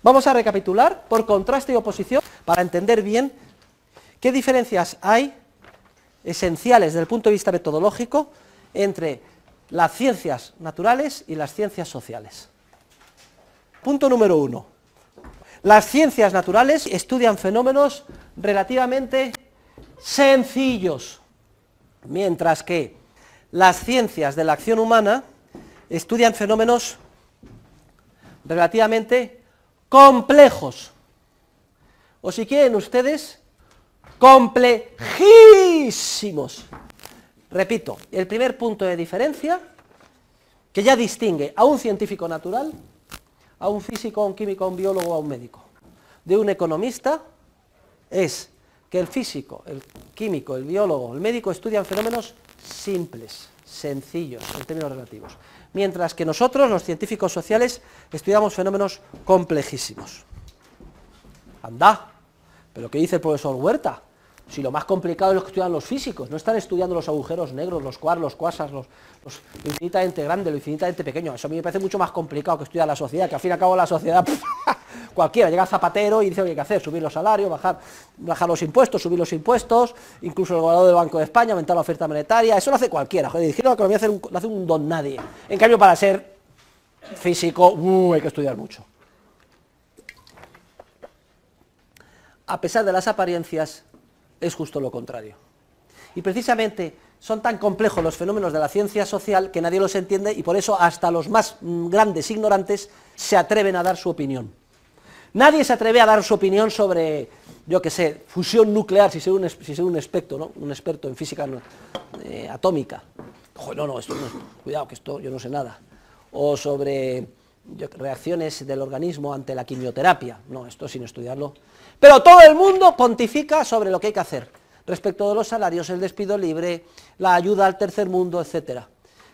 Vamos a recapitular por contraste y oposición para entender bien qué diferencias hay esenciales desde el punto de vista metodológico entre las ciencias naturales y las ciencias sociales. Punto número 1. Las ciencias naturales estudian fenómenos relativamente sencillos, mientras que las ciencias de la acción humana estudian fenómenos relativamente complejos, o si quieren ustedes, complejísimos. Repito, el primer punto de diferencia que ya distingue a un científico natural, a un físico, a un químico, a un biólogo, a un médico, de un economista, es que el físico, el químico, el biólogo, el médico estudian fenómenos simples, sencillos, en términos relativos, mientras que nosotros, los científicos sociales, estudiamos fenómenos complejísimos. Anda, pero ¿qué dice el profesor Huerta? Si lo más complicado es lo que estudian los físicos, no están estudiando los agujeros negros, los quarks, los quasars, lo infinitamente grande, lo infinitamente pequeño. Eso a mí me parece mucho más complicado que estudiar la sociedad, que al fin y al cabo la sociedad, cualquiera, llega Zapatero y dice lo que hay que hacer, subir los salarios, bajar los impuestos, subir los impuestos, incluso el gobernador del Banco de España, aumentar la oferta monetaria, eso lo hace cualquiera, joder, dirigir la economía lo hace un don nadie. En cambio, para ser físico, hay que estudiar mucho. A pesar de las apariencias, es justo lo contrario. Y precisamente son tan complejos los fenómenos de la ciencia social que nadie los entiende y por eso hasta los más grandes ignorantes se atreven a dar su opinión. Nadie se atreve a dar su opinión sobre, yo qué sé, fusión nuclear, si soy un experto, ¿no? Un experto en física atómica. Ojo, no, esto no, cuidado, que esto yo no sé nada. O sobre reacciones del organismo ante la quimioterapia. No, esto sin estudiarlo. Pero todo el mundo pontifica sobre lo que hay que hacer, respecto de los salarios, el despido libre, la ayuda al tercer mundo, etc.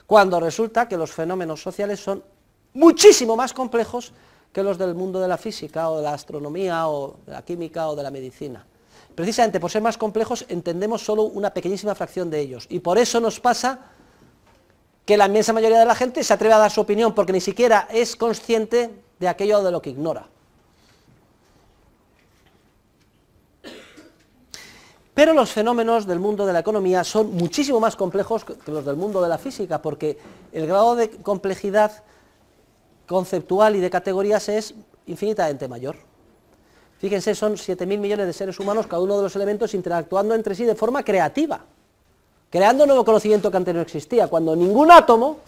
Cuando resulta que los fenómenos sociales son muchísimo más complejos que los del mundo de la física, o de la astronomía, o de la química, o de la medicina. Precisamente por ser más complejos entendemos solo una pequeñísima fracción de ellos, y por eso nos pasa que la inmensa mayoría de la gente se atreve a dar su opinión, porque ni siquiera es consciente de aquello de lo que ignora. Pero los fenómenos del mundo de la economía son muchísimo más complejos que los del mundo de la física, porque el grado de complejidad conceptual y de categorías es infinitamente mayor. Fíjense, son 7.000 millones de seres humanos, cada uno de los elementos interactuando entre sí de forma creativa, creando nuevo conocimiento que antes no existía, cuando ningún átomo,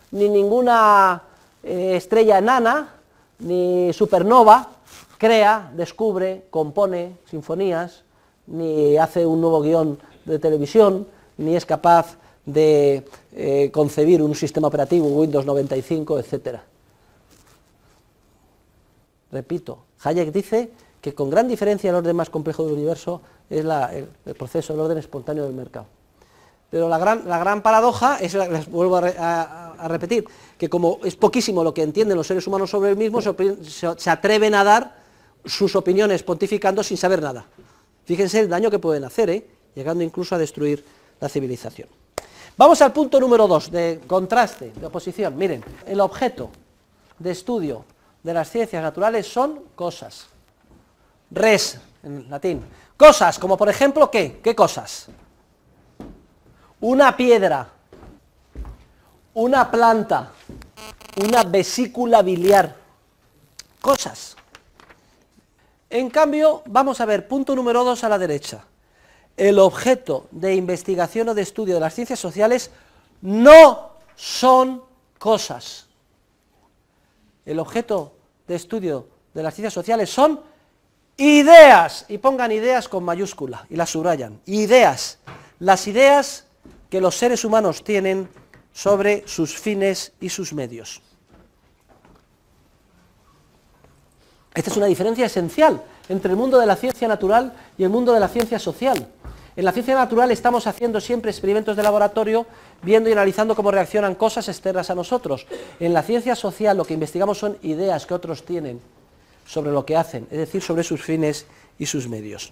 ni ninguna estrella enana, ni supernova, crea, descubre, compone sinfonías, ni hace un nuevo guión de televisión, ni es capaz de concebir un sistema operativo, Windows 95, etc. Repito, Hayek dice que con gran diferencia el orden más complejo del universo es el proceso del orden espontáneo del mercado. Pero la gran paradoja es, les vuelvo a repetir, que como es poquísimo lo que entienden los seres humanos sobre el mismo, se atreven a dar sus opiniones pontificando sin saber nada. Fíjense el daño que pueden hacer, llegando incluso a destruir la civilización. Vamos al punto número 2, de contraste, de oposición. Miren, el objeto de estudio de las ciencias naturales son cosas. Res, en latín. Cosas, como por ejemplo, ¿qué? ¿Qué cosas? Una piedra, una planta, una vesícula biliar. Cosas. En cambio, vamos a ver, punto número 2 a la derecha. El objeto de investigación o de estudio de las ciencias sociales no son cosas. El objeto de estudio de las ciencias sociales son ideas, y pongan ideas con mayúscula, y las subrayan. Ideas, las ideas que los seres humanos tienen sobre sus fines y sus medios. Esta es una diferencia esencial entre el mundo de la ciencia natural y el mundo de la ciencia social. En la ciencia natural estamos haciendo siempre experimentos de laboratorio, viendo y analizando cómo reaccionan cosas externas a nosotros. En la ciencia social lo que investigamos son ideas que otros tienen sobre lo que hacen, es decir, sobre sus fines y sus medios.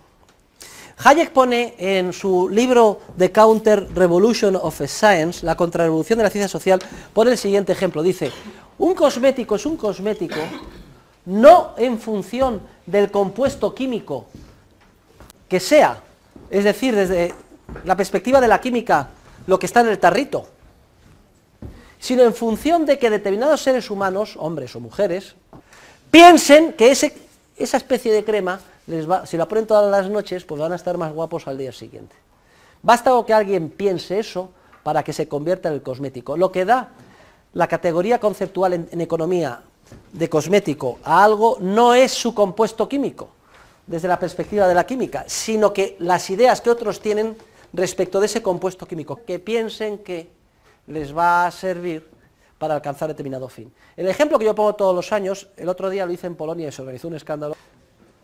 Hayek pone en su libro The Counter-Revolution of Science, la contrarrevolución de la ciencia social, pone el siguiente ejemplo, dice, un cosmético es un cosmético no en función del compuesto químico que sea, es decir, desde la perspectiva de la química, lo que está en el tarrito, sino en función de que determinados seres humanos, hombres o mujeres, piensen que esa especie de crema, si la ponen todas las noches, pues van a estar más guapos al día siguiente. Basta que alguien piense eso para que se convierta en el cosmético. Lo que da la categoría conceptual en economía de cosmético a algo no es su compuesto químico, desde la perspectiva de la química, sino que las ideas que otros tienen respecto de ese compuesto químico, que piensen que les va a servir para alcanzar determinado fin. El ejemplo que yo pongo todos los años, el otro día lo hice en Polonia y se organizó un escándalo,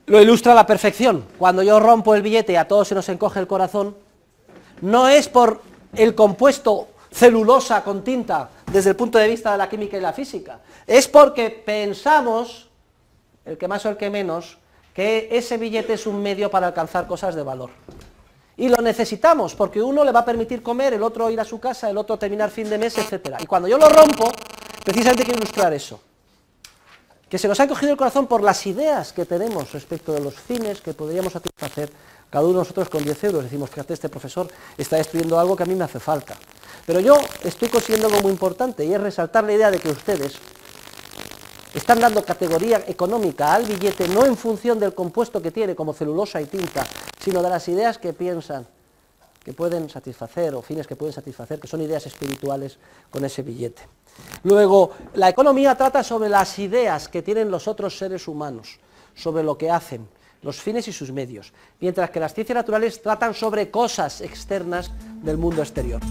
lo ilustra a la perfección. Cuando yo rompo el billete y a todos se nos encoge el corazón, no es por el compuesto celulosa con tinta desde el punto de vista de la química y la física, es porque pensamos, el que más o el que menos, que ese billete es un medio para alcanzar cosas de valor. Y lo necesitamos, porque uno le va a permitir comer, el otro ir a su casa, el otro terminar fin de mes, etc. Y cuando yo lo rompo, precisamente quiero ilustrar eso. Que se nos ha cogido el corazón por las ideas que tenemos respecto de los fines que podríamos satisfacer cada uno de nosotros con 10 euros. Decimos que este profesor está destruyendo algo que a mí me hace falta. Pero yo estoy consiguiendo algo muy importante, y es resaltar la idea de que ustedes están dando categoría económica al billete no en función del compuesto que tiene, como celulosa y tinta, sino de las ideas que piensan que pueden satisfacer, o fines que pueden satisfacer, que son ideas espirituales con ese billete. Luego, la economía trata sobre las ideas que tienen los otros seres humanos, sobre lo que hacen, los fines y sus medios, mientras que las ciencias naturales tratan sobre cosas externas del mundo exterior.